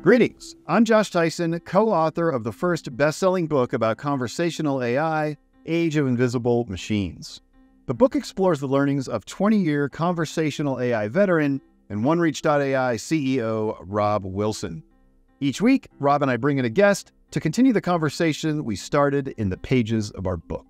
Greetings, I'm Josh Tyson, co-author of the first best-selling book about conversational AI, Age of Invisible Machines. The book explores the learnings of 20-year conversational AI veteran and OneReach.ai CEO Robb Wilson. Each week, Robb and I bring in a guest to continue the conversation we started in the pages of our book.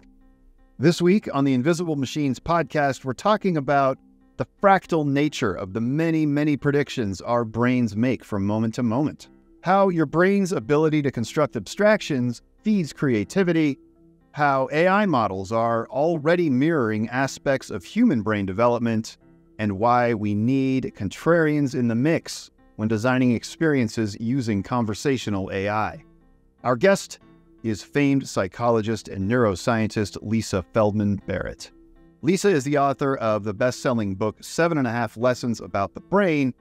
This week on the Invisible Machines podcast, we're talking about the fractal nature of the many, many predictions our brains make from moment to moment. How your brain's ability to construct abstractions feeds creativity, how AI models are already mirroring aspects of human brain development, and why we need contrarians in the mix when designing experiences using conversational AI. Our guest is famed psychologist and neuroscientist Lisa Feldman Barrett. Lisa is the author of the best-selling book 7.5 Lessons About the Brain,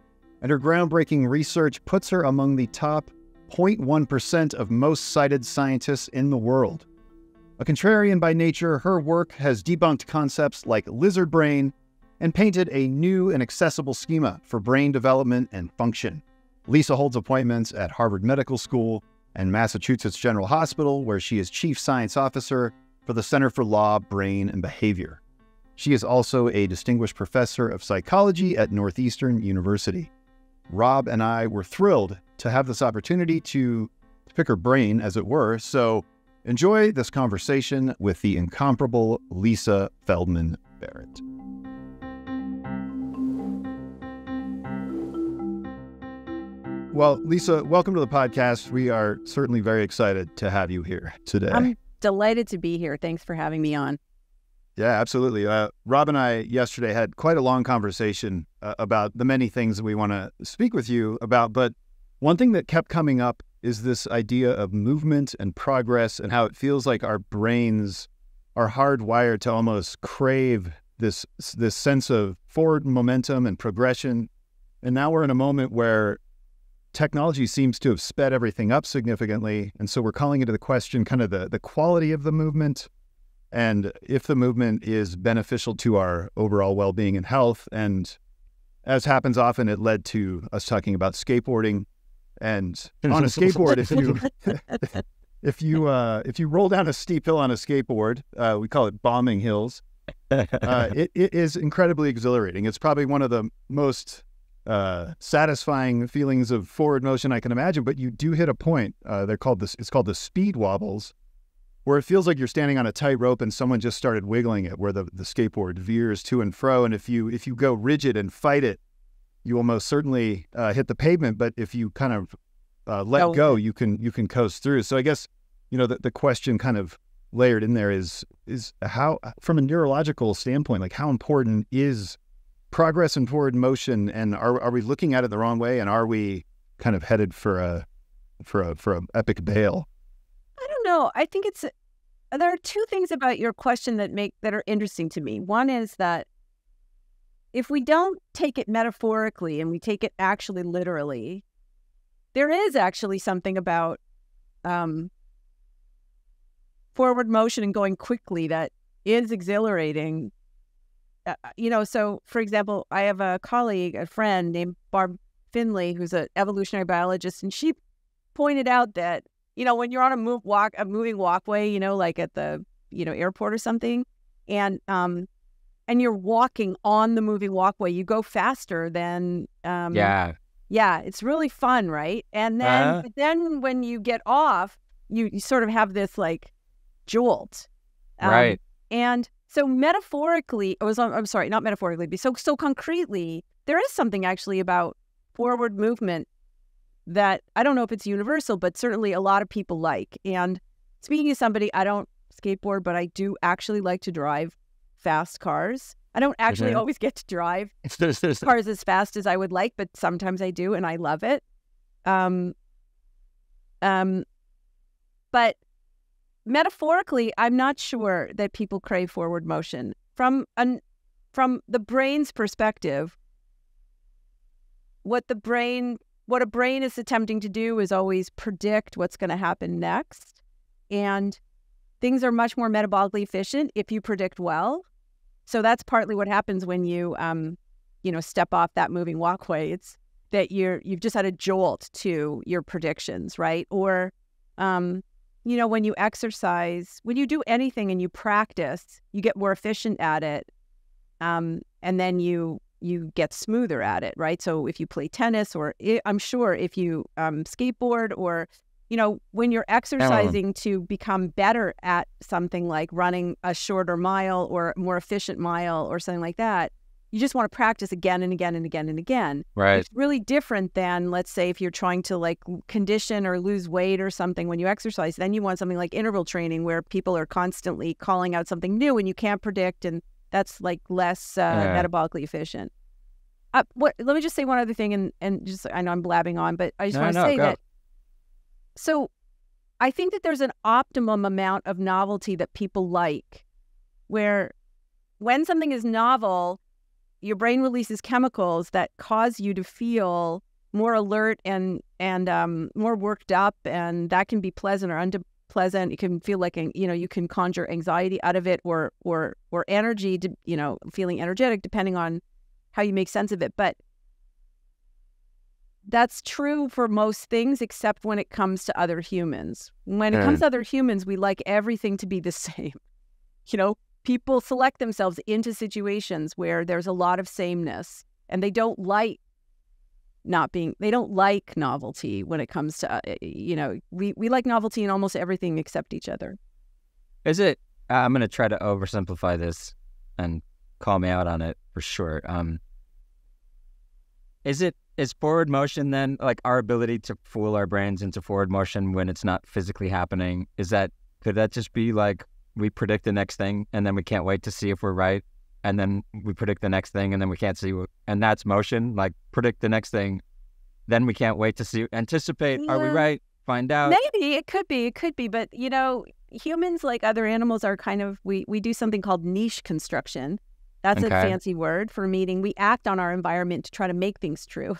and her groundbreaking research puts her among the top 0.1% of most cited scientists in the world. A contrarian by nature, her work has debunked concepts like lizard brain and painted a new and accessible schema for brain development and function. Lisa holds appointments at Harvard Medical School and Massachusetts General Hospital, where she is Chief Science Officer for the Center for Law, Brain, and Behavior. She is also a distinguished professor of psychology at Northeastern University. Robb and I were thrilled to have this opportunity to pick her brain, as it were, so enjoy this conversation with the incomparable Lisa Feldman Barrett. Well, Lisa, welcome to the podcast. We are certainly very excited to have you here today. I'm delighted to be here. Thanks for having me on. Yeah, absolutely. Robb and I yesterday had quite a long conversation about the many things that we want to speak with you about. But one thing that kept coming up is this idea of movement and progress and how it feels like our brains are hardwired to almost crave this sense of forward momentum and progression. And now we're in a moment where technology seems to have sped everything up significantly. And so we're calling into the question kind of the quality of the movement, and if the movement is beneficial to our overall well-being and health. And as happens often, it led to us talking about skateboarding. And on a skateboard, if you roll down a steep hill on a skateboard, we call it bombing hills. It is incredibly exhilarating. It's probably one of the most satisfying feelings of forward motion I can imagine. But you do hit a point. It's called the speed wobbles, where it feels like you're standing on a tightrope and someone just started wiggling it, where the skateboard veers to and fro. And if you go rigid and fight it, you will most certainly hit the pavement. But if you kind of let go, you can coast through. So I guess, the question kind of layered in there is how, from a neurological standpoint, like how important is progress and forward motion? And are we looking at it the wrong way? And are we kind of headed for a epic bail? I don't know. I think there are two things about your question that are interesting to me. One is that if we don't take it metaphorically and we take it actually literally, there is actually something about forward motion and going quickly that is exhilarating. So for example, I have a friend named Barb Finley, who's an evolutionary biologist, and she pointed out that when you're on a moving walkway, like at the, airport or something, and you're walking on the moving walkway, you go faster than, it's really fun, right? And then, but then when you get off, you sort of have this like jolt. Right. And so metaphorically, I'm sorry, not metaphorically, but so concretely, there is something actually about forward movement that I don't know if it's universal, but certainly a lot of people like. And speaking of somebody, I don't skateboard, but I do actually like to drive fast cars. I don't actually always get to drive cars as fast as I would like, but sometimes I do, and I love it. But metaphorically, I'm not sure that people crave forward motion. From the brain's perspective, what a brain is attempting to do is always predict what's going to happen next. And things are much more metabolically efficient if you predict well. So that's partly what happens when you, step off that moving walkway. that you've just had a jolt to your predictions, right? Or, when you exercise, when you do anything and you practice, you get more efficient at it, and then you get smoother at it, right? So if you play tennis, or I'm sure if you skateboard, or when you're exercising to become better at something like running a shorter mile or more efficient mile or something like that, you just want to practice again and again and again and again. Right. It's really different than, let's say, if you're trying to like condition or lose weight or something when you exercise, then you want something like interval training where people are constantly calling out something new and you can't predict, and that's like less metabolically efficient. Let me just say one other thing, and just, I know I'm blabbing on, but I just want to say that. So I think that there's an optimum amount of novelty that people like, where when something is novel, your brain releases chemicals that cause you to feel more alert and more worked up, and that can be pleasant or unpleasant. It can feel like, you can conjure anxiety out of it, or energy, to, feeling energetic, depending on how you make sense of it. But that's true for most things, except when it comes to other humans. When it comes to other humans, we like everything to be the same. People select themselves into situations where there's a lot of sameness, and they don't like novelty when it comes to, we like novelty in almost everything except each other. Is it, I'm going to try to oversimplify this and call me out on it for sure. Is forward motion then, like our ability to fool our brains into forward motion when it's not physically happening, could that just be like we predict the next thing and then we can't wait to see if we're right, and then we predict the next thing and then we can't see, and that's motion, like predict the next thing, then we can't wait to see, anticipate, are we right, find out. Maybe it could be, but humans, like other animals, are kind of, we do something called niche construction. That's a fancy word for meaning we act on our environment to try to make things true.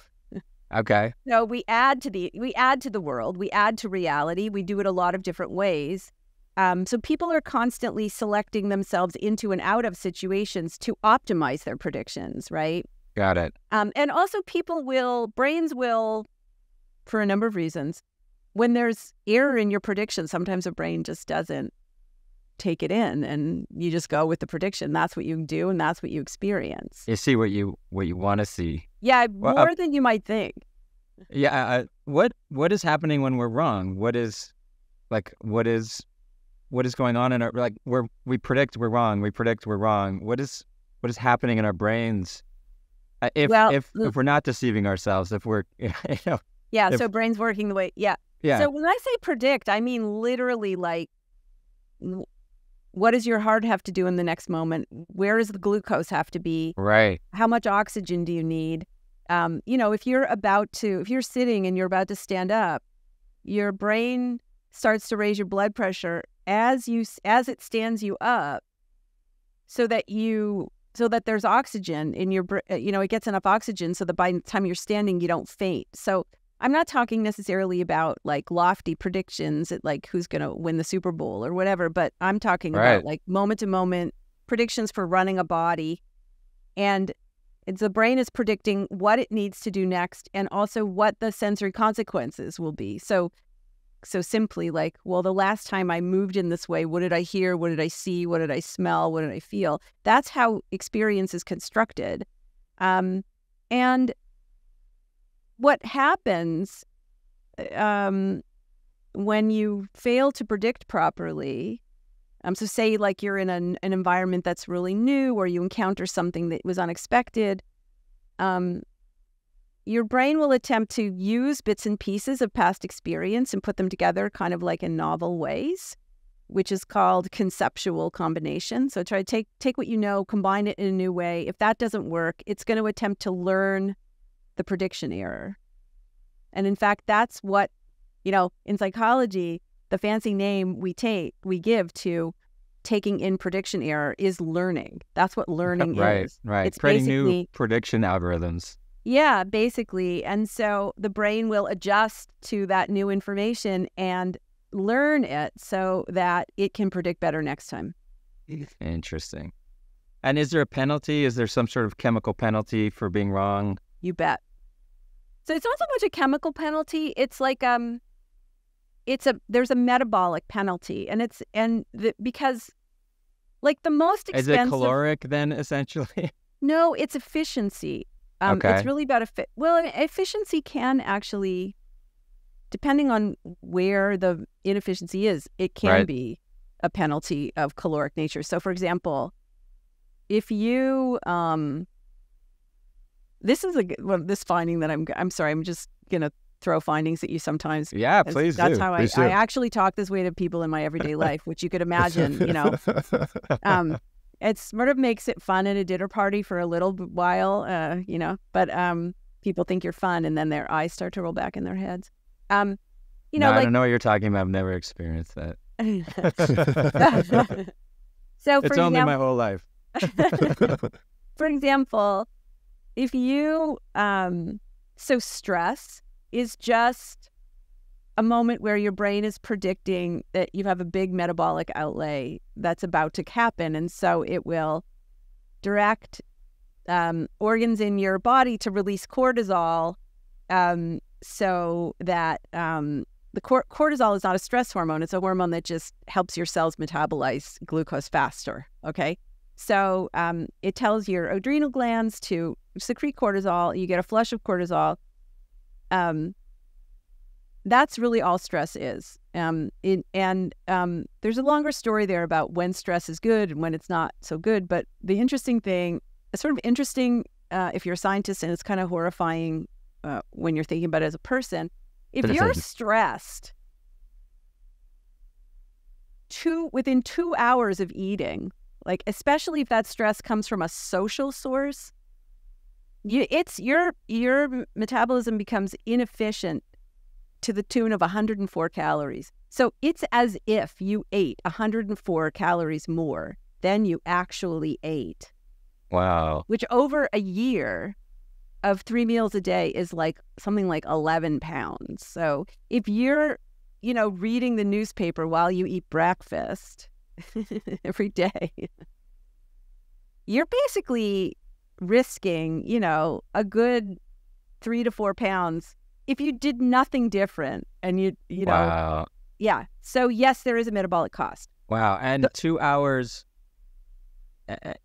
Okay. So we add to the world, we add to reality. We do it a lot of different ways. So people are constantly selecting themselves into and out of situations to optimize their predictions, right? Got it. And also brains will, for a number of reasons, when there's error in your prediction, sometimes the brain just doesn't take it in, and you just go with the prediction. That's what you do, and that's what you experience. You see what you want to see. Yeah, more than you might think. Yeah. What is happening when we're wrong? What is going on in our, like, we predict we're wrong. We predict we're wrong. What is happening in our brains? If we're not deceiving ourselves, if we're so brain's working the way. Yeah. So when I say predict, I mean literally, like, what does your heart have to do in the next moment? Where does the glucose have to be? Right. How much oxygen do you need? If you're sitting and you're about to stand up, your brain starts to raise your blood pressure as it stands you up, so that there's oxygen in your, it gets enough oxygen so that by the time you're standing, you don't faint. So I'm not talking necessarily about like lofty predictions at like who's going to win the Super Bowl or whatever, but I'm talking about like moment to moment predictions for running a body. And the brain is predicting what it needs to do next, and also what the sensory consequences will be. So simply, like, well, the last time I moved in this way, what did I hear? What did I see? What did I smell? What did I feel? That's how experience is constructed. And what happens when you fail to predict properly, so say like you're in an environment that's really new, or you encounter something that was unexpected, your brain will attempt to use bits and pieces of past experience and put them together kind of like in novel ways, which is called conceptual combination. So try to take what you know, combine it in a new way. If that doesn't work, it's going to attempt to learn the prediction error. And in fact, that's what, in psychology, the fancy name we give to taking in prediction error is learning. That's what learning is. Right. It's creating new prediction algorithms. Yeah, basically. And so the brain will adjust to that new information and learn it so that it can predict better next time. Interesting. And is there a penalty? Is there some sort of chemical penalty for being wrong? You bet. So it's not so much a chemical penalty. It's like there's a metabolic penalty, and because like the most expensive. Is it caloric then, essentially? No, it's efficiency. Okay. It's really about efficiency can actually, depending on where the inefficiency is, it can be a penalty of caloric nature. So, for example, if you this is this finding that I'm sorry, I'm just gonna throw findings at you sometimes. Yeah, please do. That's how Please I do. actually talk this way to people in my everyday life, which you could imagine, It sort of makes it fun at a dinner party for a little while, but people think you're fun, and then their eyes start to roll back in their heads. I don't know what you're talking about. I've never experienced that. So it's only my whole life. For example, if you, so stress is just a moment where your brain is predicting that you have a big metabolic outlay that's about to happen. And so it will direct organs in your body to release cortisol so that the cortisol is not a stress hormone. It's a hormone that just helps your cells metabolize glucose faster, okay? So it tells your adrenal glands to secrete cortisol. You get a flush of cortisol. That's really all stress is. There's a longer story there about when stress is good and when it's not so good. But the interesting thing, it's sort of interesting if you're a scientist, and it's kind of horrifying when you're thinking about it as a person. If you're stressed within 2 hours of eating, like especially if that stress comes from a social source, your metabolism becomes inefficient to the tune of 104 calories. So it's as if you ate 104 calories more than you actually ate. Wow. Which over a year of 3 meals a day is like something like 11 pounds. So if you're, reading the newspaper while you eat breakfast every day, you're basically risking, a good 3 to 4 pounds if you did nothing different. And you wow. Yeah. So yes, there is a metabolic cost. Wow. And 2 hours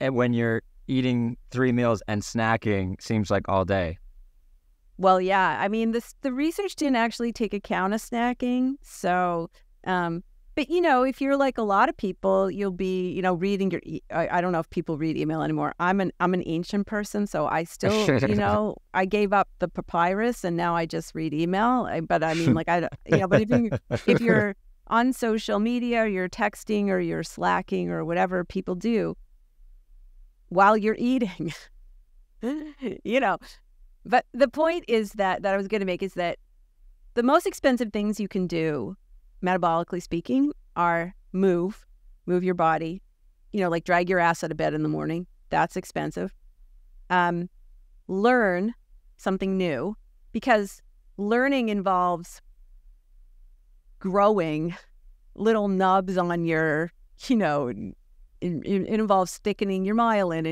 when you're eating 3 meals and snacking seems like all day. Well, yeah. I mean, the research didn't actually take account of snacking. So, but if you're like a lot of people, you'll be, reading your. I don't know if people read email anymore. I'm an ancient person, so I still, I gave up the papyrus and now I just read email. But I mean, like but if you're on social media, or you're texting or you're slacking or whatever people do while you're eating, But the point is that I was going to make is that the most expensive things you can do, metabolically speaking, are move your body, like drag your ass out of bed in the morning. That's expensive. Learn something new, because learning involves growing little nubs on your, it involves thickening your myelin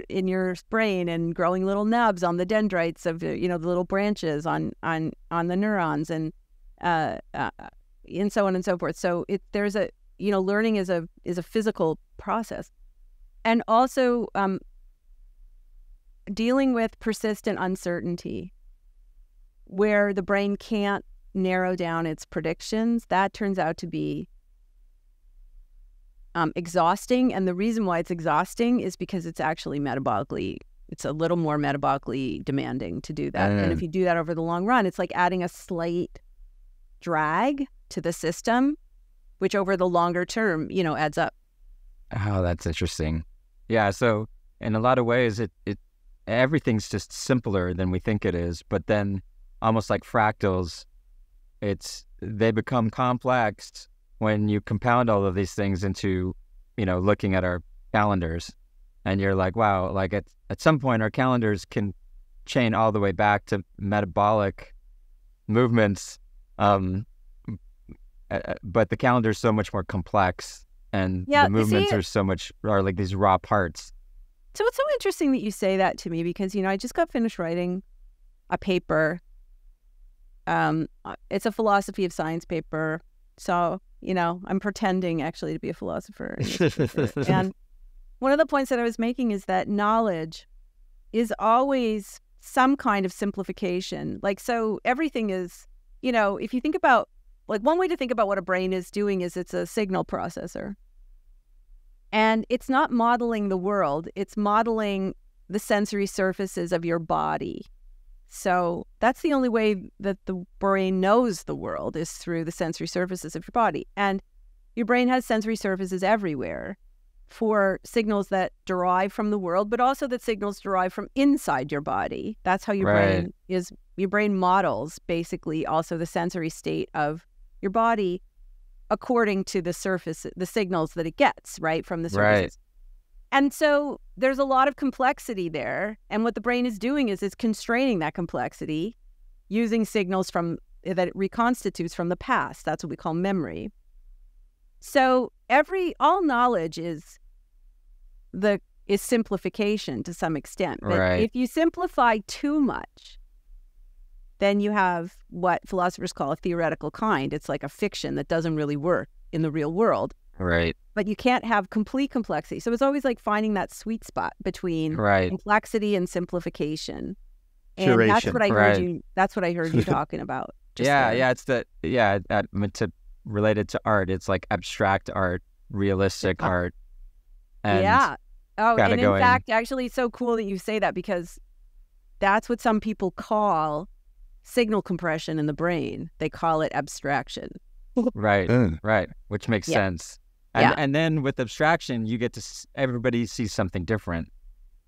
in your brain and growing little nubs on the dendrites of the little branches on the neurons and so on and so forth. So there's a learning is a physical process, and also dealing with persistent uncertainty, where the brain can't narrow down its predictions. That turns out to be exhausting, and the reason why it's exhausting is because it's actually it's a little more metabolically demanding to do that. And if you do that over the long run, it's like adding a slight drag to the system, which over the longer term, adds up. Oh, that's interesting. Yeah, so in a lot of ways, it everything's just simpler than we think it is, but then almost like fractals, they become complex when you compound all of these things into, looking at our calendars, and you're like, wow, like at some point our calendars can chain all the way back to metabolic movements, but the calendar is so much more complex, and the movements are like these raw parts. So it's so interesting that you say that to me, because, I just got finished writing a paper It's a philosophy of science paper. So, I'm pretending actually to be a philosopher. And one of the points that I was making is that knowledge is always some kind of simplification. Like, so everything is, if you think about, like, one way to think about what a brain is doing is it's a signal processor. And it's not modeling the world, it's modeling the sensory surfaces of your body. So that's the only way that the brain knows the world, is through the sensory surfaces of your body. And your brain has sensory surfaces everywhere for signals that derive from the world, but also that signals derive from inside your body. That's how your brain is. Your brain models basically also the sensory state of your body according to the signals that it gets, right, from the surfaces. Right. And so there's a lot of complexity there. And what the brain is doing is it's constraining that complexity using signals that it reconstitutes from the past. That's what we call memory. So all knowledge is simplification to some extent. But if you simplify too much, then you have what philosophers call a theoretical kind. It's like a fiction that doesn't really work in the real world. Right. But you can't have complete complexity. So it's always like finding that sweet spot between complexity and simplification. And Curation. that's what I heard you. That's what I heard you talking about. To relate it to art, it's like abstract art, realistic art. And and in fact, actually, it's so cool that you say that, because that's what some people call signal compression in the brain. They call it abstraction. Right, which makes sense. And then with abstraction, you get to everybody sees something different,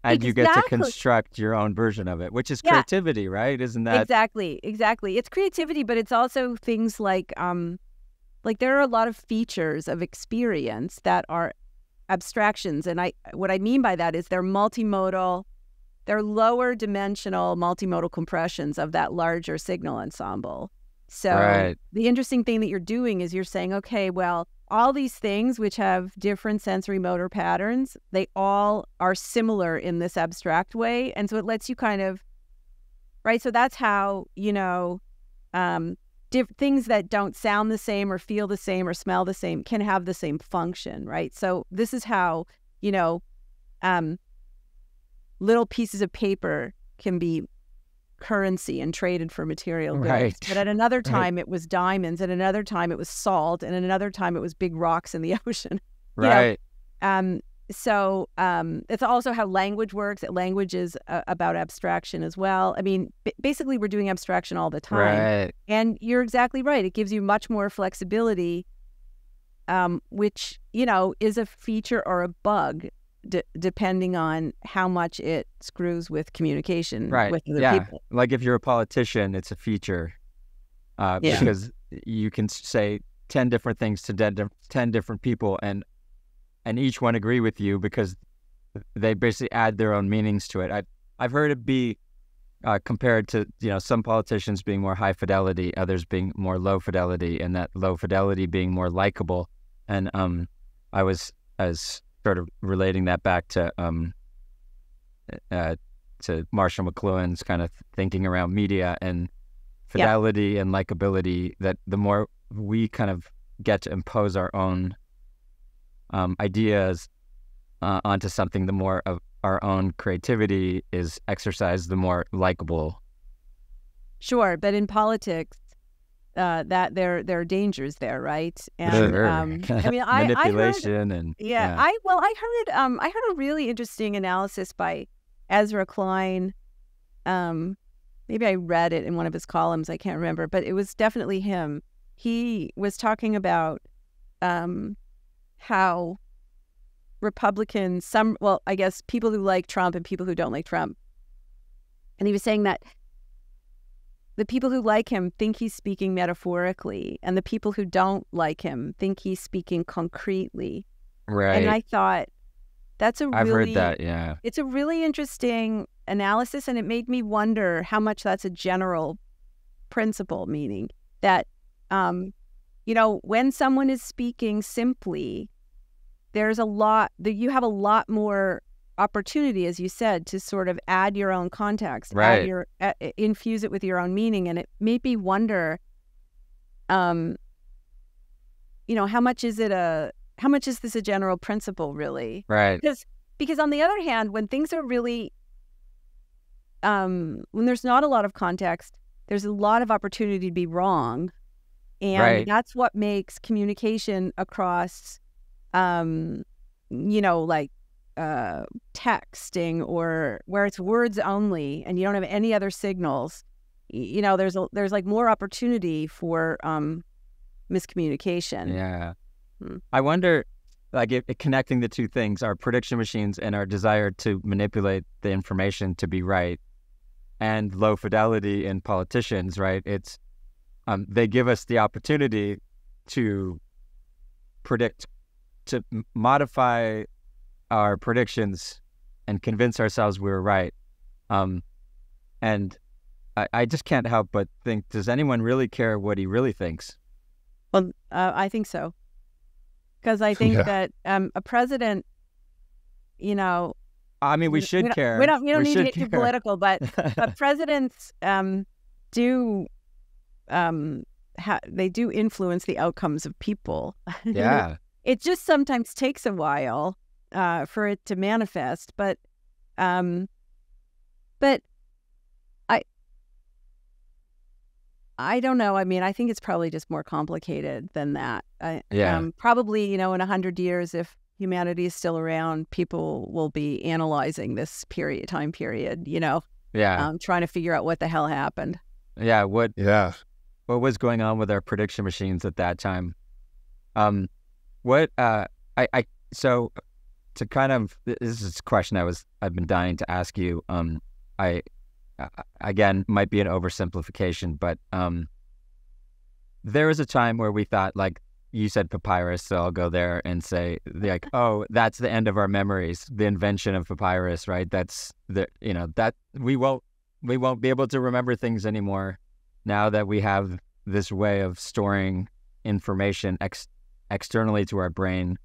and you get to construct your own version of it, which is creativity, right? Isn't that exactly? It's creativity, but it's also things like there are a lot of features of experience that are abstractions, and what I mean by that is they're multimodal. They're lower dimensional multimodal compressions of that larger signal ensemble. So the interesting thing that you're doing is you're saying, okay, well, all these things which have different sensory motor patterns, they all are similar in this abstract way. And so it lets you kind of, so that's how, things that don't sound the same or feel the same or smell the same can have the same function, right? So this is how, little pieces of paper can be currency and traded for material goods. But at another time it was diamonds, and another time it was salt, and another time it was big rocks in the ocean. So it's also how language works. Language is about abstraction as well. I mean, basically we're doing abstraction all the time. And you're exactly right. It gives you much more flexibility, which, is a feature or a bug depending on how much it screws with communication with other people. Like if you're a politician, it's a feature because you can say 10 different things to 10 different people, and each one agree with you because they basically add their own meanings to it. I've heard it be compared to some politicians being more high fidelity, others being more low fidelity, and that low fidelity being more likable. And I was sort of relating that back to Marshall McLuhan's kind of thinking around media and fidelity and likability, that the more we kind of get to impose our own ideas onto something, the more of our own creativity is exercised, the more likable. Sure, but in politics, that there are dangers there, right? And I mean, manipulation I heard a really interesting analysis by Ezra Klein. Maybe I read it in one of his columns. I can't remember, but it was definitely him. He was talking about how Republicans, I guess people who like Trump and people who don't like Trump, and he was saying that the people who like him think he's speaking metaphorically, and the people who don't like him think he's speaking concretely. Right. And I thought, I've heard that, yeah. It's a really interesting analysis, and it made me wonder how much that's a general principle, meaning that, when someone is speaking simply, you have a lot more opportunity, as you said, to sort of add your own context, Right. Infuse it with your own meaning. And it made me wonder, how much is this a general principle, really? Right. Because on the other hand, when things are really, when there's not a lot of context, there's a lot of opportunity to be wrong. And that's what makes communication across, texting, or where it's words only and you don't have any other signals, there's like more opportunity for miscommunication. Yeah. I wonder, like, if connecting the two things, our prediction machines and our desire to manipulate the information to be right, and low fidelity in politicians, right? It's they give us the opportunity to predict, to modify our predictions and convince ourselves we were right. And I just can't help but think, does anyone really care what he really thinks? Well, I think so. Because I think that a president, I mean, we should care. We don't need to get too political, but presidents do they do influence the outcomes of people. Yeah. It just sometimes takes a while for it to manifest, but I don't know. I mean, I think it's probably just more complicated than that. Probably, in 100 years, if humanity is still around, people will be analyzing this time period, trying to figure out what the hell happened. Yeah. What was going on with our prediction machines at that time? So to kind of, this is a question I've been dying to ask you. Again, might be an oversimplification, but there was a time where we thought, like you said, papyrus, so I'll go there and say, like, oh, that's the end of our memories, the invention of papyrus, right? That's that we won't be able to remember things anymore now that we have this way of storing information externally to our brain.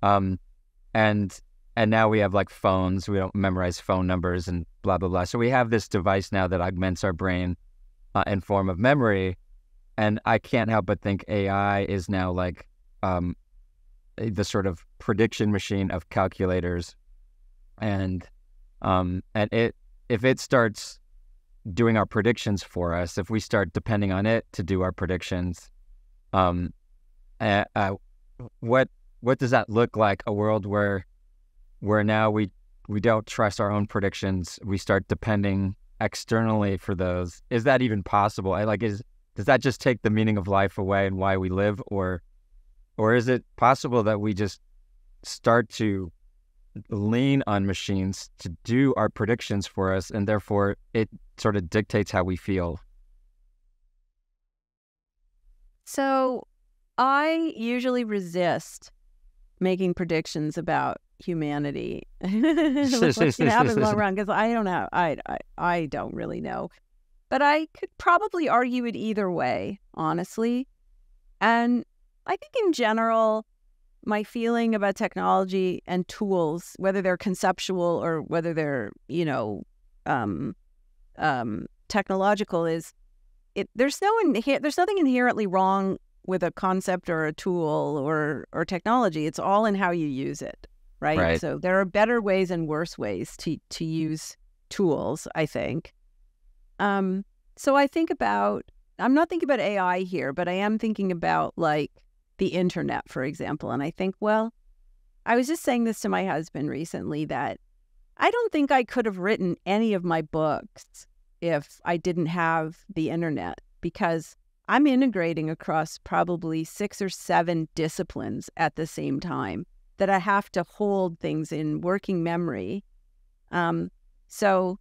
And now we have like phones. We don't memorize phone numbers and blah, blah, blah. So we have this device now that augments our brain in form of memory. And I can't help but think AI is now like the sort of prediction machine of calculators. And if it starts doing our predictions for us, if we start depending on it to do our predictions, what does that look like? A world where now we don't trust our own predictions. We start depending externally for those. Is that even possible? Does that just take the meaning of life away and why we live? Or is it possible that we just start to lean on machines to do our predictions for us, and therefore it sort of dictates how we feel? So I usually resist making predictions about humanity. What's going to happen in the long run, because I don't know. I don't really know. But I could probably argue it either way, honestly. And I think in general, my feeling about technology and tools, whether they're conceptual or whether they're, technological, is there's nothing inherently wrong with a concept or a tool or technology. It's all in how you use it, right? So there are better ways and worse ways to use tools, I think. So I think I'm not thinking about AI here, but I am thinking about like the internet, for example. And I think, well, I was just saying this to my husband recently, that I don't think I could have written any of my books if I didn't have the internet, because I'm integrating across probably 6 or 7 disciplines at the same time, that I have to hold things in working memory. So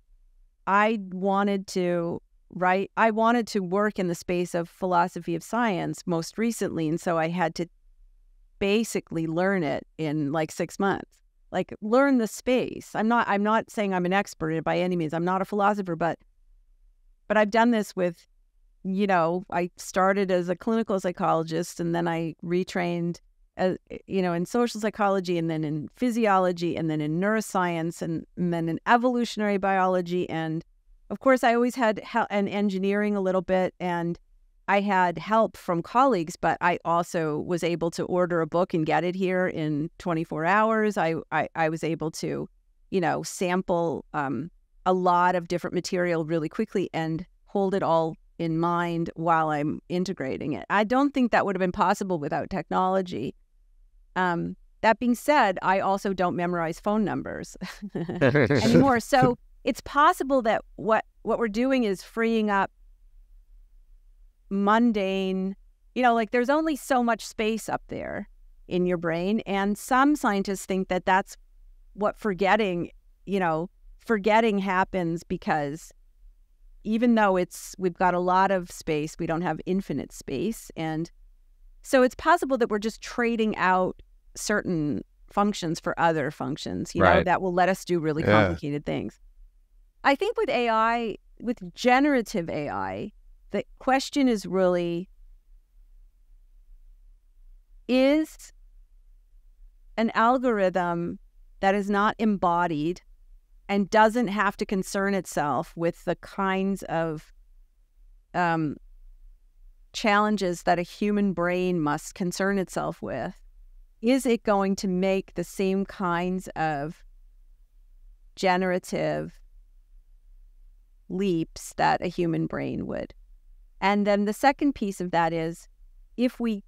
I wanted to work in the space of philosophy of science most recently. And so I had to basically learn it in like 6 months, like learn the space. I'm not saying I'm an expert by any means. I'm not a philosopher, but I've done this with, I started as a clinical psychologist, and then I retrained in social psychology, and then in physiology, and then in neuroscience, and then in evolutionary biology. And of course, I always had and engineering a little bit, and I had help from colleagues, but I also was able to order a book and get it here in 24 hours. I was able to, sample a lot of different material really quickly and hold it all in mind while I'm integrating it. I don't think that would have been possible without technology. That being said, I also don't memorize phone numbers anymore. So it's possible that what we're doing is freeing up mundane, there's only so much space up there in your brain. And some scientists think that that's what forgetting happens, because even though we've got a lot of space, we don't have infinite space. And so it's possible that we're just trading out certain functions for other functions, that will let us do really complicated things. I think with AI, with generative AI, the question is really, is an algorithm that is not embodied and doesn't have to concern itself with the kinds of challenges that a human brain must concern itself with, is it going to make the same kinds of generative leaps that a human brain would? And then the second piece of that is, if we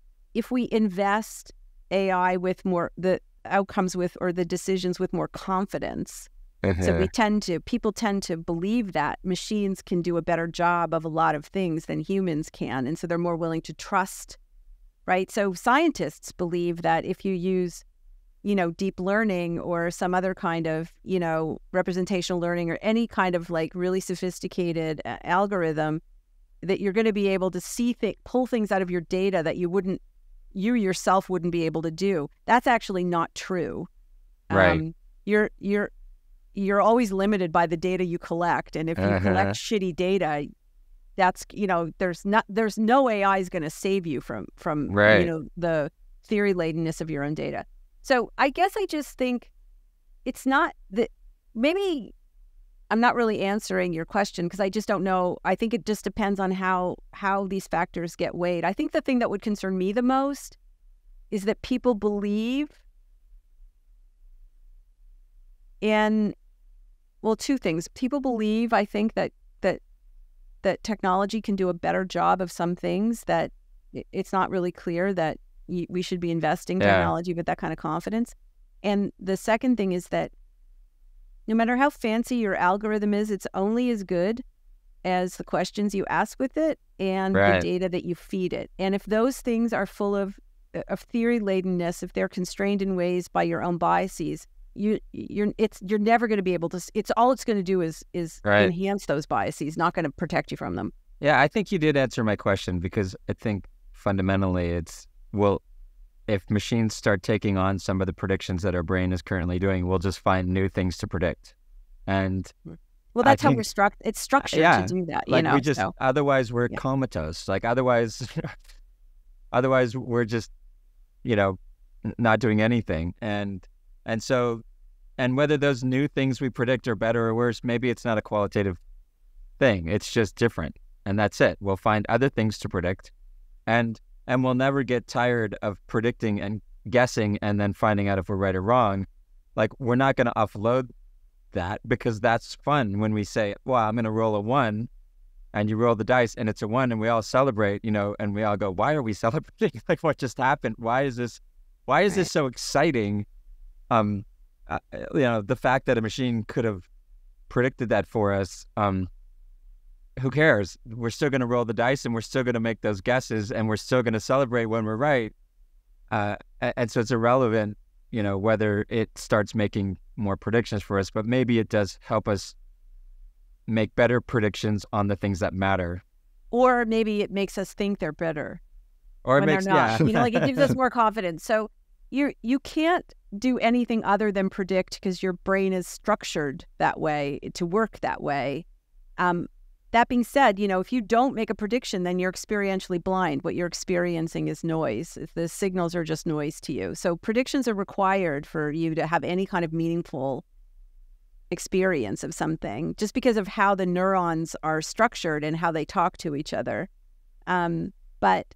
invest AI with more, the outcomes with, or the decisions with more confidence, so people tend to believe that machines can do a better job of a lot of things than humans can. And so they're more willing to trust, right? So scientists believe that if you use, deep learning or some other kind of, representational learning or any kind of really sophisticated algorithm, that you're going to be able to pull things out of your data that you yourself wouldn't be able to do. That's actually not true. Right. You're always limited by the data you collect, and if you collect shitty data, that's there's no AI is going to save you from the theory ladenness of your own data. So I guess I just think it's not that, maybe I'm not really answering your question because I just don't know. I think it just depends on how these factors get weighed. I think the thing that would concern me the most is that people believe in, well, two things. People believe, I think, that technology can do a better job of some things, that it's not really clear that we should be investing technology with that kind of confidence. And the second thing is that no matter how fancy your algorithm is, it's only as good as the questions you ask with it and the data that you feed it. And if those things are full of theory ladenness, if they're constrained in ways by your own biases, you're never going to be able to. All it's going to do is enhance those biases, not going to protect you from them. Yeah, I think you did answer my question, because I think fundamentally it's, well, if machines start taking on some of the predictions that our brain is currently doing, we'll just find new things to predict. And well, that's how it's structured to do that. Otherwise we're comatose. Otherwise we're just, not doing anything. And whether those new things we predict are better or worse, maybe it's not a qualitative thing. It's just different. And that's it. We'll find other things to predict. And we'll never get tired of predicting and guessing and then finding out if we're right or wrong. We're not going to offload that, because that's fun when we say, well, I'm going to roll a 1, and you roll the dice and it's a 1, and we all celebrate, and we all go, why are we celebrating? What just happened? Why is this so exciting? The fact that a machine could have predicted that for us, who cares? We're still going to roll the dice, and we're still going to make those guesses, and we're still going to celebrate when we're right. And so it's irrelevant, whether it starts making more predictions for us, but maybe it does help us make better predictions on the things that matter. Or maybe it makes us think they're better. Or it makes, they're not. It gives us more confidence. So you can't do anything other than predict, because your brain is structured that way, to work that way. that being said, if you don't make a prediction, then you're experientially blind. What you're experiencing is noise. The signals are just noise to you. So predictions are required for you to have any kind of meaningful experience of something, just because of how the neurons are structured and how they talk to each other. But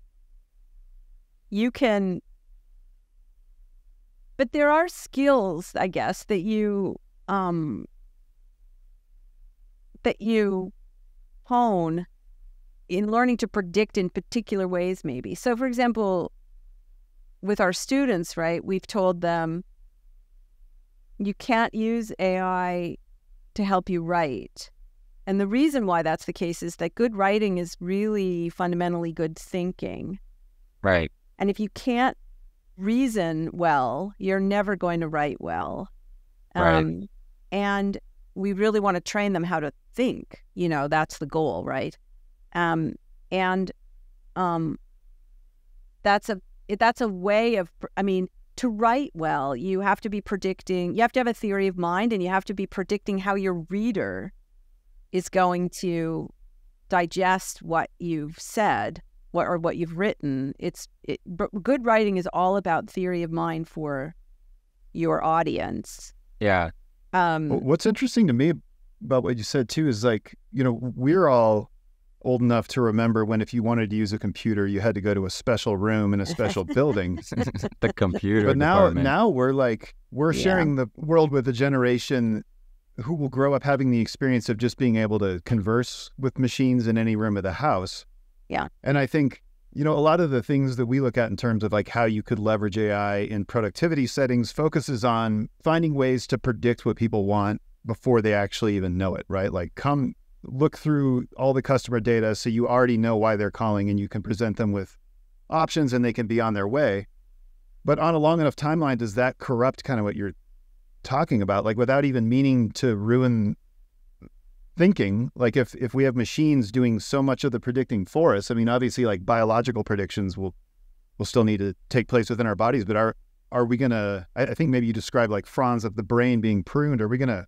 there are skills, I guess, that you hone in learning to predict in particular ways, maybe. So, for example, with our students, right, we've told them you can't use AI to help you write. And the reason why that's the case is that good writing is really fundamentally good thinking. Right. And if you can't reason well, you're never going to write well. Right. And we really want to train them how to think. That's the goal, right? That's a way of, to write well, you have to be predicting, you have to have a theory of mind, and you have to be predicting how your reader is going to digest what you've said, what you've written. Good writing is all about theory of mind for your audience. Yeah. What's interesting to me about what you said too is we're all old enough to remember when, if you wanted to use a computer, you had to go to a special room in a special building. The computer But department. now we're sharing the world with a generation who will grow up having the experience of just being able to converse with machines in any room of the house. Yeah. And I think, a lot of the things that we look at in terms of how you could leverage AI in productivity settings focuses on finding ways to predict what people want before they actually even know it, right? Come look through all the customer data so you already know why they're calling, and you can present them with options and they can be on their way. But on a long enough timeline, does that corrupt kind of what you're talking about? Without even meaning to ruin thinking, if we have machines doing so much of the predicting for us, obviously biological predictions will still need to take place within our bodies, but are we gonna, I think maybe you described fronds of the brain being pruned. Are we gonna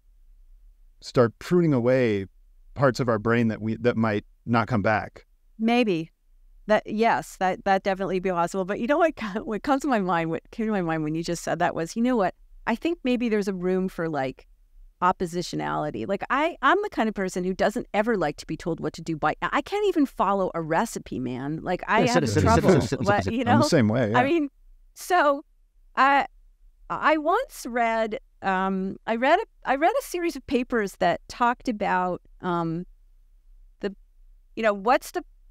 start pruning away parts of our brain that might not come back? Maybe. That definitely be possible. But what comes to my mind, what came to my mind when you just said that was, what? I think maybe there's a room for oppositionality. I'm the kind of person who doesn't ever like to be told what to do I can't even follow a recipe, man. I have trouble. I'm the same way. Yeah. So I once read I read a series of papers that talked about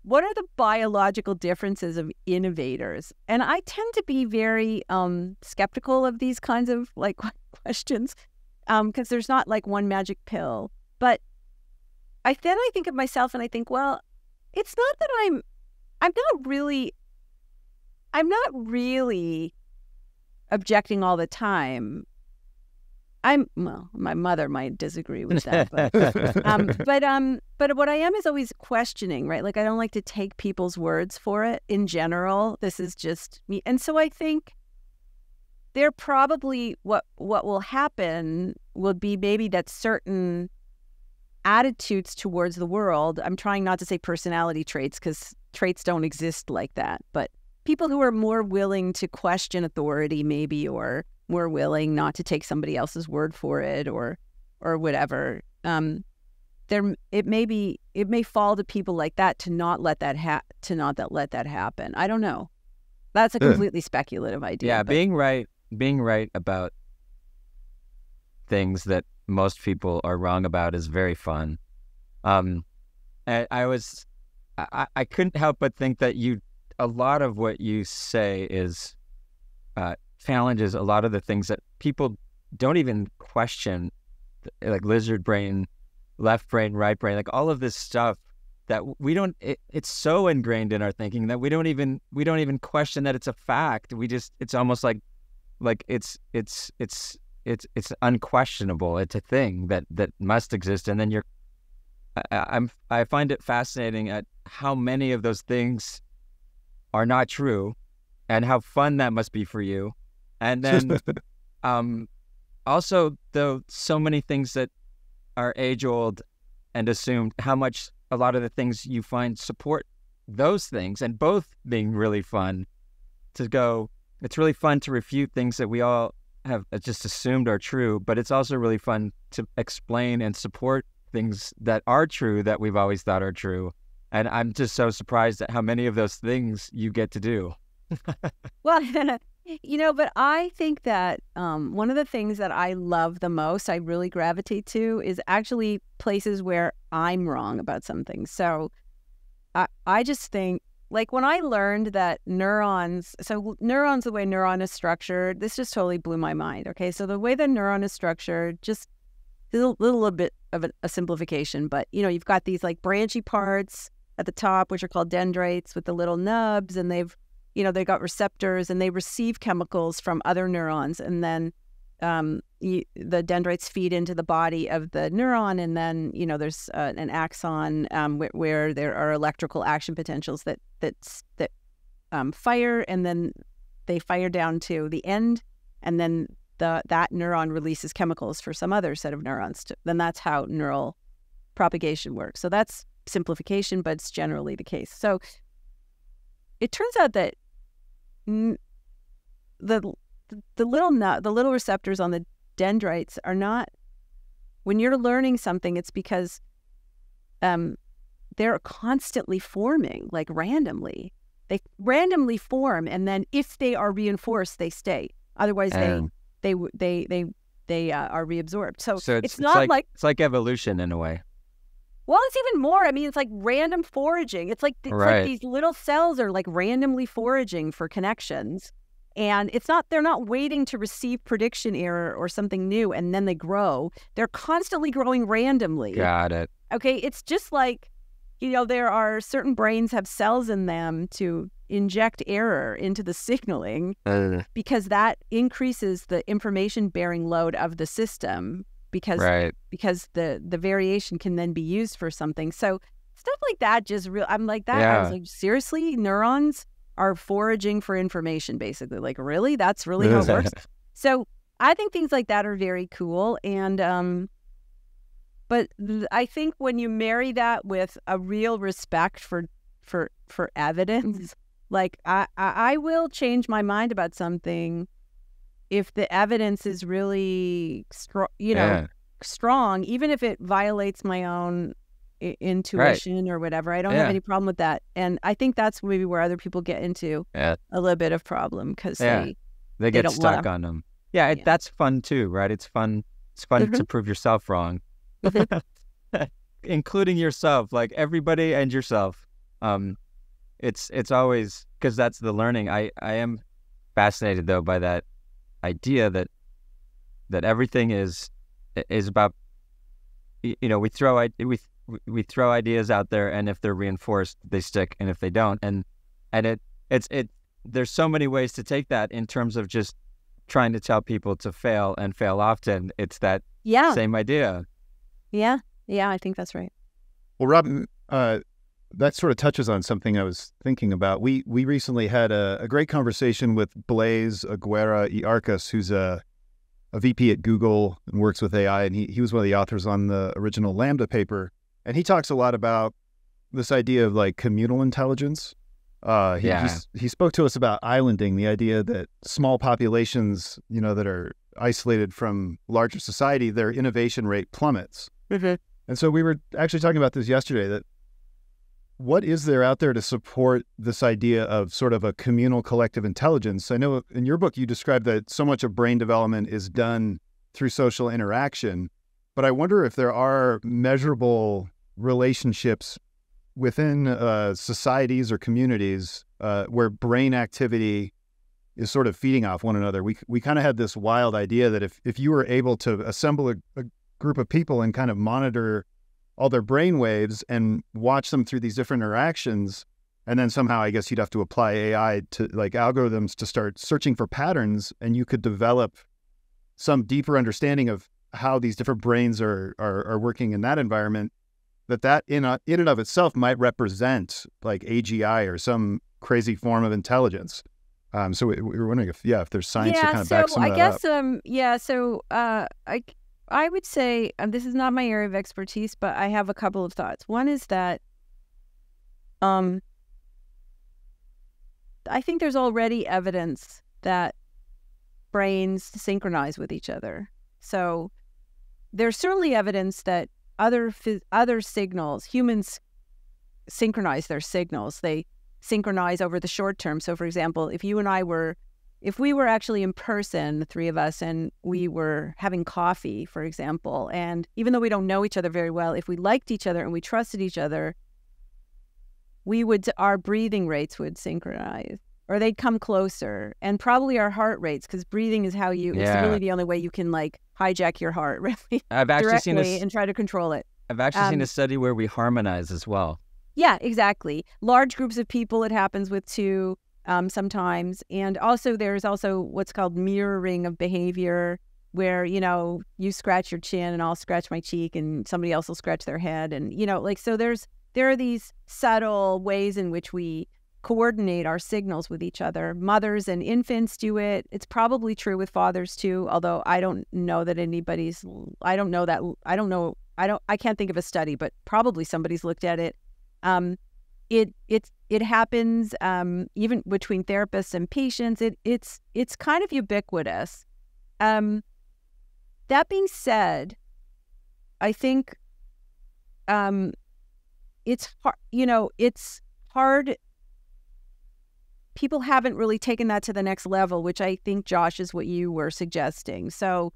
what are the biological differences of innovators? And I tend to be very skeptical of these kinds of questions because there's not one magic pill. But I think of myself and I think, well, it's not that I'm not really objecting all the time. My mother might disagree with that, but what I am is always questioning, right? I don't like to take people's words for it in general. This is just me. And so I think there probably what will happen will be maybe that certain attitudes towards the world, I'm trying not to say personality traits because traits don't exist like that, but people who are more willing to question authority maybe, or more willing not to take somebody else's word for it, or whatever. It may fall to people like that to not let that happen. I don't know. That's a completely speculative idea. Yeah, being right about things that most people are wrong about is very fun. I couldn't help but think that a lot of what you say is challenges a lot of the things that people don't even question, like lizard brain, left brain, right brain, all of this stuff that we don't. It's so ingrained in our thinking that we don't even question that it's a fact. It's almost like it's unquestionable. It's a thing that must exist, and then I find it fascinating at how many of those things are not true, and how fun that must be for you. And then also, though, so many things that are age-old and assumed, how much a lot of the things you find support those things, and both being really fun to go. It's really fun to refute things that we all have just assumed are true, but it's also really fun to explain and support things that are true that we've always thought are true. And I'm just so surprised at how many of those things you get to do. Well, but I think that one of the things that I love the most, I really gravitate to, is actually places where I'm wrong about something. So I just think, like when I learned that neurons, the way neuron is structured, this just totally blew my mind. Okay, so the way the neuron is structured, just a little bit of a simplification, but you've got these like branchy parts at the top, which are called dendrites with the little nubs, and they've got receptors and they receive chemicals from other neurons, and then the dendrites feed into the body of the neuron, and then there's an axon where there are electrical action potentials that fire, and then they fire down to the end, and then that neuron releases chemicals for some other set of neurons. Then that's how neural propagation works. So that's simplification, but it's generally the case. So it turns out that the little receptors on the dendrites are not, when you're learning something, it's because they're constantly forming, like randomly. They randomly form, and then if they are reinforced, they stay. Otherwise, they are reabsorbed. So it's not like it's like evolution in a way. Well, it's even more. I mean, it's like random foraging. It's like these little cells are like randomly foraging for connections. And they're not waiting to receive prediction error or something new and then they grow. They're constantly growing randomly. Got it. Okay, it's just like, there are certain brains have cells in them to inject error into the signaling because that increases the information bearing load of the system. Because the variation can then be used for something. So stuff like that I'm like that. Yeah. I was like, seriously? Neurons are foraging for information, basically. Like, really? That's really how it works? So I think things like that are very cool. And but I think when you marry that with a real respect for evidence, like I will change my mind about something if the evidence is really strong, even if it violates my own intuition or whatever, I don't have any problem with that. And I think that's maybe where other people get into a little bit of problem because they get stuck on them. That's fun too, right? It's fun to prove yourself wrong, including yourself, like everybody and yourself. It's always, because that's the learning. I am fascinated though by that idea that everything is about, we throw ideas out there, and if they're reinforced, they stick, and if they don't, and there's so many ways to take that in terms of just trying to tell people to fail and fail often. It's that same idea. Yeah, I think that's right. Well, Rob, that sort of touches on something I was thinking about. We recently had a great conversation with Blaise Aguirre y Arcas, who's a VP at Google and works with AI, and he was one of the authors on the original Lambda paper. And he talks a lot about this idea of like communal intelligence. He spoke to us about islanding, the idea that small populations, that are isolated from larger society, their innovation rate plummets. Mm-hmm. And so we were actually talking about this yesterday, that what is there out there to support this idea of sort of a communal collective intelligence? I know in your book, you described that so much of brain development is done through social interaction, but I wonder if there are measurable relationships within societies or communities where brain activity is sort of feeding off one another. We kind of had this wild idea that if you were able to assemble a group of people and kind of monitor all their brain waves and watch them through these different interactions, and then somehow I guess you'd have to apply AI to like algorithms to start searching for patterns, and you could develop some deeper understanding of how these different brains are working in that environment, that in and of itself might represent like AGI or some crazy form of intelligence. So we were wondering if there's science to kind of back some of that up. So I would say, this is not my area of expertise, but I have a couple of thoughts. One is that I think there's already evidence that brains synchronize with each other. So there's certainly evidence that other signals, humans synchronize their signals. They synchronize over the short term. So for example, if we were actually in person, the three of us, and we were having coffee, for example, and even though we don't know each other very well, if we liked each other and we trusted each other, our breathing rates would synchronize, or they'd come closer, and probably our heart rates, because breathing is how it's really the only way you can like hijack your heart really I've actually seen and try to control it. I've actually seen a study where we harmonize as well. Yeah, exactly. Large groups of people, it happens with too. Sometimes. And also there's also what's called mirroring of behavior, where, you scratch your chin and I'll scratch my cheek and somebody else will scratch their head. And, so there are these subtle ways in which we coordinate our signals with each other. Mothers and infants do it. It's probably true with fathers too, although I don't know that I can't think of a study, but probably somebody's looked at it. It happens even between therapists and patients. It's kind of ubiquitous. That being said, I think it's hard. It's hard. People haven't really taken that to the next level, which I think, Josh, is what you were suggesting. So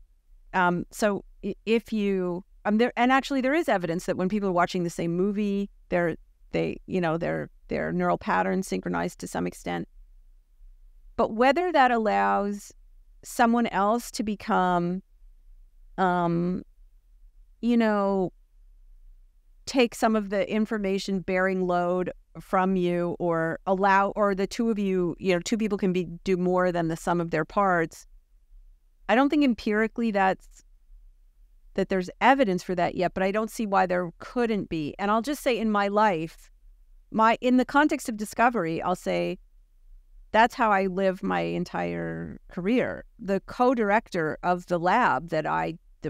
if you there, and actually there is evidence that when people are watching the same movie, their neural patterns synchronize to some extent. But whether that allows someone else to become, take some of the information bearing load from you, or the two of you, two people can do more than the sum of their parts. I don't think empirically that there's evidence for that yet, but I don't see why there couldn't be. And I'll just say in my life, in the context of discovery, I'll say that's how I live my entire career. The co-director of the lab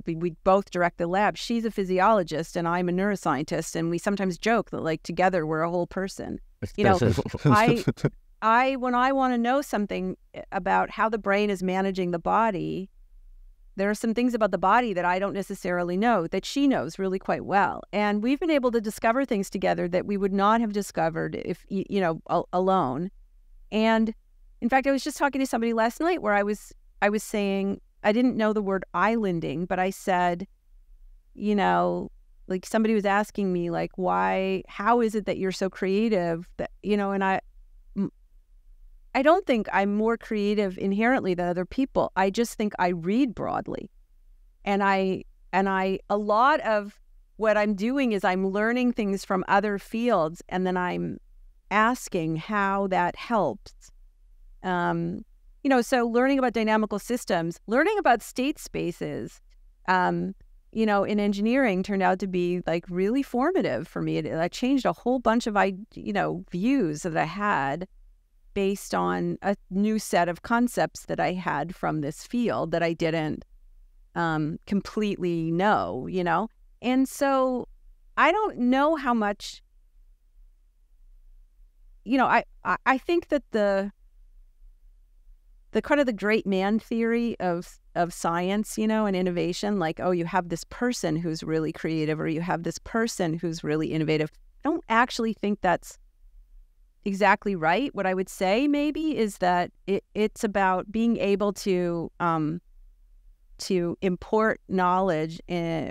we both direct the lab, she's a physiologist and I'm a neuroscientist, and we sometimes joke that like together we're a whole person. When I want to know something about how the brain is managing the body, there are some things about the body that I don't necessarily know that she knows really quite well. And we've been able to discover things together that we would not have discovered if, alone. And in fact, I was just talking to somebody last night where I was saying, I didn't know the word islanding, but I said, like somebody was asking me like, how is it that you're so creative that, and I don't think I'm more creative inherently than other people. I just think I read broadly. And a lot of what I'm doing is I'm learning things from other fields, and then I'm asking how that helps. So learning about dynamical systems, learning about state spaces, in engineering turned out to be like really formative for me. It changed a whole bunch of, views that I had based on a new set of concepts that I had from this field that I didn't completely know, And so I don't know how much, I think that the kind of the great man theory of science, and innovation, like, oh, you have this person who's really creative or you have this person who's really innovative. I don't actually think that's exactly right. What I would say maybe is that it's about being able to import knowledge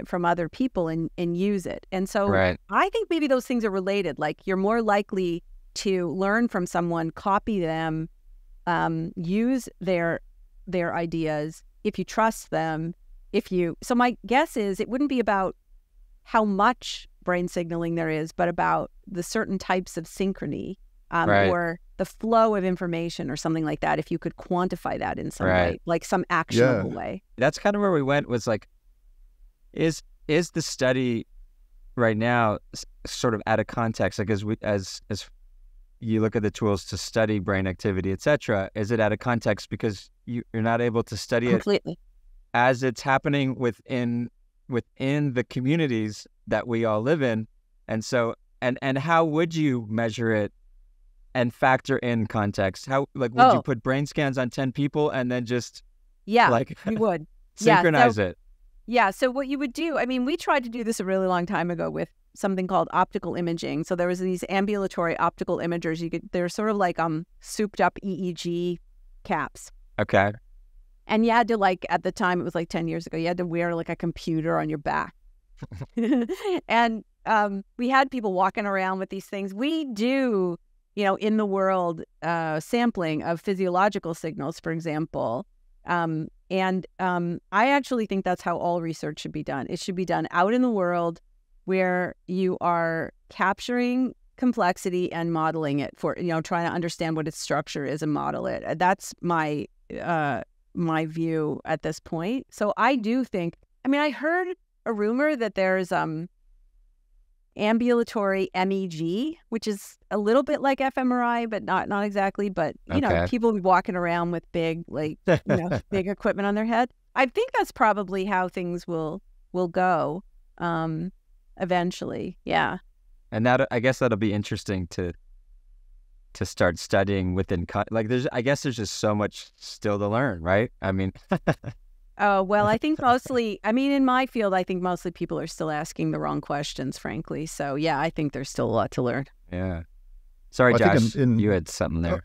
from other people and use it. And so right. I think maybe those things are related. Like you're more likely to learn from someone, copy them, use their ideas if you trust them. So my guess is it wouldn't be about how much brain signaling there is, but about the certain types of synchrony. Right. Or the flow of information or something like that, if you could quantify that in some way, like some actionable way. That's kind of where we went, was like, is the study right now sort of out of context? Like as you look at the tools to study brain activity, etc., is it out of context because you're not able to study completely it as it's happening within within the communities that we all live in. And so, and how would you measure it and factor in context? How, like, would you put brain scans on 10 people and then just like we would synchronize it? Yeah. So what you would do, I mean, we tried to do this a really long time ago with something called optical imaging. So there was these ambulatory optical imagers. They're sort of like souped up EEG caps. Okay. And you had to, like, at the time, it was like 10 years ago, you had to wear like a computer on your back. And we had people walking around with these things. We do, in the world, sampling of physiological signals, for example. And I actually think that's how all research should be done. It should be done out in the world where you are capturing complexity and modeling it for, trying to understand what its structure is and model it. That's my view at this point. So I do think, I heard a rumor that there's ambulatory MEG, which is a little bit like fMRI, but not exactly. But people walking around with big, like, big equipment on their head. I think that's probably how things will go eventually. Yeah. And that, I guess that'll be interesting to start studying within. I guess there's just so much still to learn, right? I mean. Oh, well, I think mostly, in my field, I think mostly people are still asking the wrong questions, frankly. So, yeah, I think there's still a lot to learn. Yeah. Sorry, Josh, you had something there.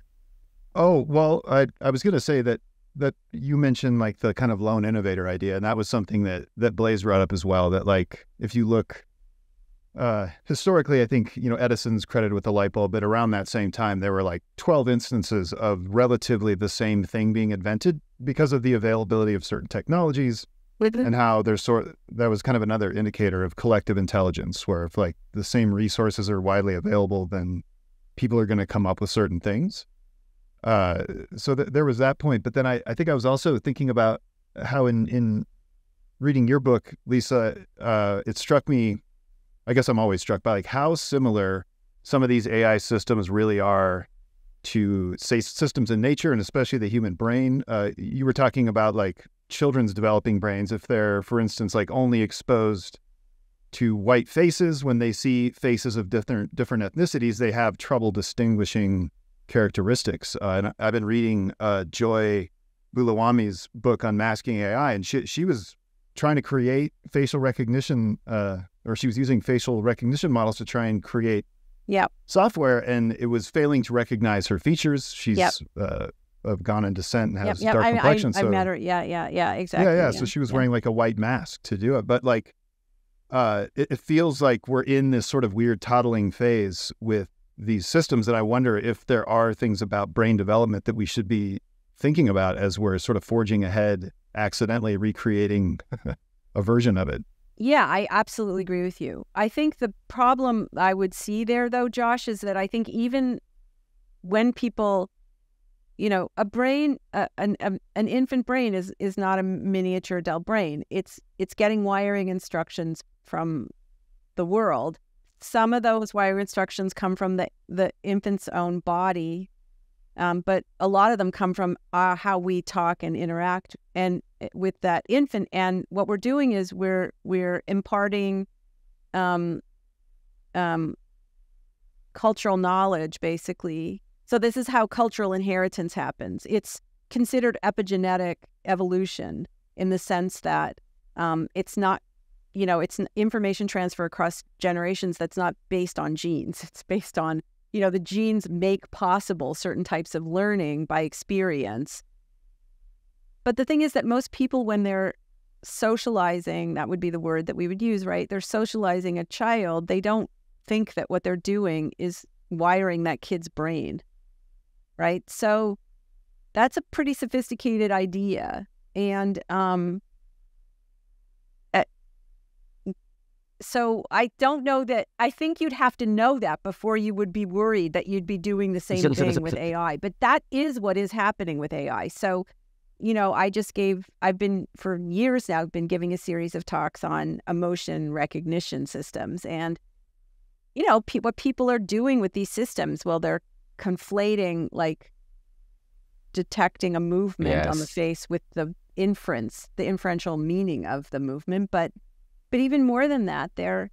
Well, I was going to say that you mentioned, like, the kind of lone innovator idea, and that was something that Blaise brought up as well, that, like, if you look historically, I think, Edison's credited with the light bulb, but around that same time, there were like 12 instances of relatively the same thing being invented because of the availability of certain technologies, and how that was kind of another indicator of collective intelligence, where if, like, the same resources are widely available, then people are going to come up with certain things. So there was that point. But then I think I was also thinking about how in reading your book, Lisa, it struck me, I guess I'm always struck by, like, how similar some of these AI systems really are to, say, systems in nature, and especially the human brain. You were talking about, like, children's developing brains. If they're, for instance, like, only exposed to white faces, when they see faces of different ethnicities, they have trouble distinguishing characteristics. And I've been reading Joy Bulawami's book on masking AI, and she was trying to create facial recognition, or she was using facial recognition models to try and create software, and it was failing to recognize her features. She's of Ghanaian descent and has dark complexion. I met her. Yeah, exactly. Yeah. So she was wearing, like, a white mask to do it. But, like, it feels like we're in this sort of weird toddling phase with these systems, and I wonder if there are things about brain development that we should be thinking about as we're sort of forging ahead, accidentally recreating a version of it. Yeah, I absolutely agree with you. I think the problem I would see there, though, Josh, is that I think even when people, a brain, an infant brain is not a miniature adult brain. It's getting wiring instructions from the world. Some of those wiring instructions come from the infant's own body, but a lot of them come from how we talk and interact and with that infant. And what we're doing is we're imparting cultural knowledge, basically. So this is how cultural inheritance happens. It's considered epigenetic evolution in the sense that it's not, it's an information transfer across generations that's not based on genes. It's based on, the genes make possible certain types of learning by experience. But the thing is that most people, when they're socializing, that would be the word that we would use, right? They're socializing a child. They don't think that what they're doing is wiring that kid's brain, right? So that's a pretty sophisticated idea. And so I don't know that, I think you'd have to know that before you would be worried that you'd be doing the same thing with AI. But that is what is happening with AI. So, I've been, for years now, been giving a series of talks on emotion recognition systems. And, what people are doing with these systems, well, they're conflating, like, detecting a movement on the face with the inferential meaning of the movement. But But even more than that, they're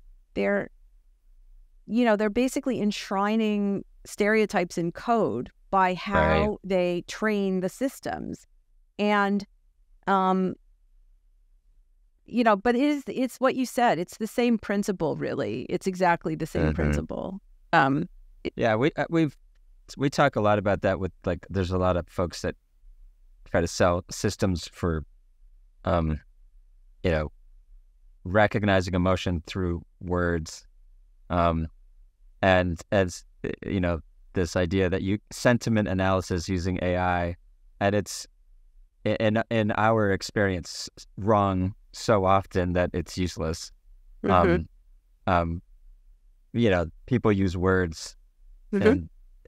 basically enshrining stereotypes in code by how they train the systems. And, but it's what you said. It's the same principle, really. It's exactly the same principle. We talk a lot about that with, like, there's a lot of folks that try to sell systems for, recognizing emotion through words. And as, this idea that sentiment analysis using AI, and it's, in our experience, wrong so often that it's useless. People use words,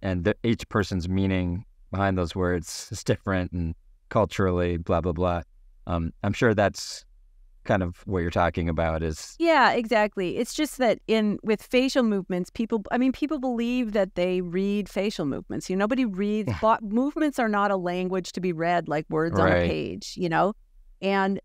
and each person's meaning behind those words is different, and culturally, blah blah blah. I'm sure that's kind of what you're talking about. Is yeah, exactly. It's just that with facial movements, people believe that they read facial movements. Nobody reads movements are not a language to be read like words on a page. And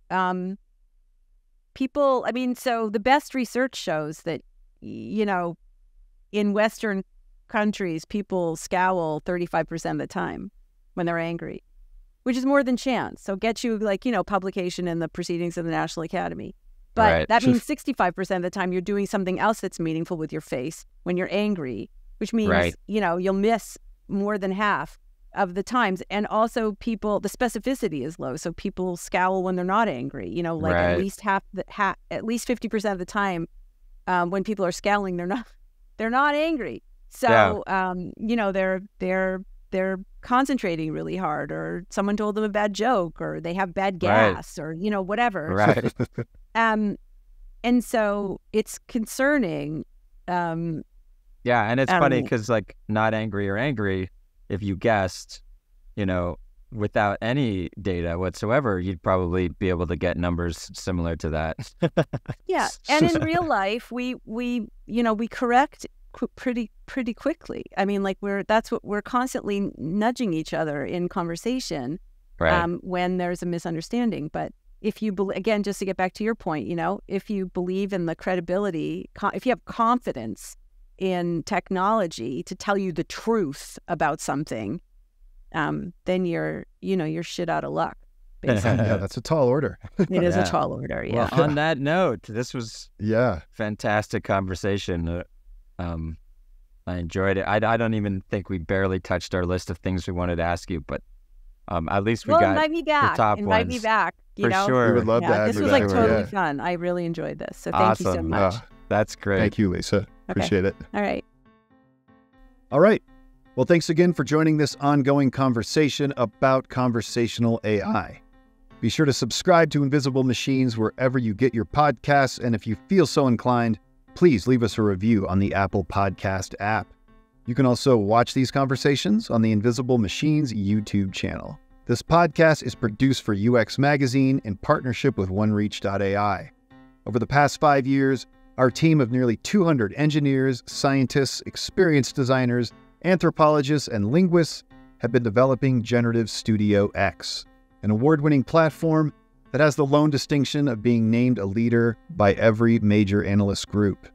people. So the best research shows that in Western countries, people scowl 35% of the time when they're angry, which is more than chance. So get you publication in the Proceedings of the National Academy. But that means 65% of the time you're doing something else that's meaningful with your face when you're angry, which means, you'll miss more than half of the times. And also the specificity is low. So people scowl when they're not angry, at least at least 50% of the time when people are scowling, they're not angry. So, they're concentrating really hard, or someone told them a bad joke, or they have bad gas, or, whatever. Right. And so it's concerning. And it's funny because, like, not angry or angry, if you guessed, without any data whatsoever, you'd probably be able to get numbers similar to that. Yeah. And in real life, we correct pretty quickly. We're constantly nudging each other in conversation when there's a misunderstanding. But if you again, just to get back to your point, if you believe in the credibility, if you have confidence in technology to tell you the truth about something, then you're shit out of luck. Basically. Yeah, that's a tall order. It is a tall order. Yeah. Well, on that note, this was fantastic conversation. I enjoyed it. I don't even think we barely touched our list of things we wanted to ask you, but at least we got invite me back. The top invite ones. Me back. For sure. We would love to have this you was back. totally fun. I really enjoyed this. So thank you so much. That's great. Thank you, Lisa. Appreciate it. All right. All right. Well, thanks again for joining this ongoing conversation about conversational AI. Be sure to subscribe to Invisible Machines wherever you get your podcasts, and if you feel so inclined, please leave us a review on the Apple Podcast app. You can also watch these conversations on the Invisible Machines YouTube channel. This podcast is produced for UX Magazine in partnership with OneReach.ai. Over the past 5 years, our team of nearly 200 engineers, scientists, experienced designers, anthropologists, and linguists have been developing Generative Studio X, an award-winning platform that has the lone distinction of being named a leader by every major analyst group.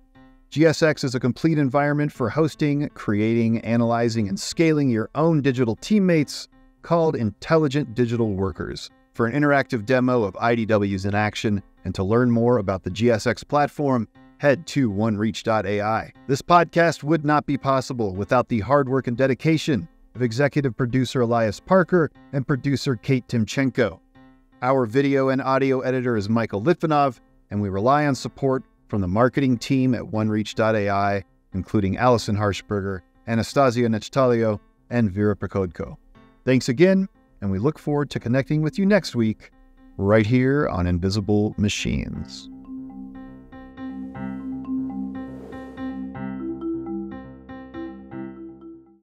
GSX is a complete environment for hosting, creating, analyzing, and scaling your own digital teammates called Intelligent Digital Workers. For an interactive demo of IDWs in action and to learn more about the GSX platform, head to OneReach.ai. This podcast would not be possible without the hard work and dedication of executive producer Elias Parker and producer Kate Timchenko. Our video and audio editor is Michael Litvinov, and we rely on support from the marketing team at OneReach.ai, including Allison Harshberger, Anastasia Nechtalio, and Vera Prokodko. Thanks again, and we look forward to connecting with you next week, right here on Invisible Machines.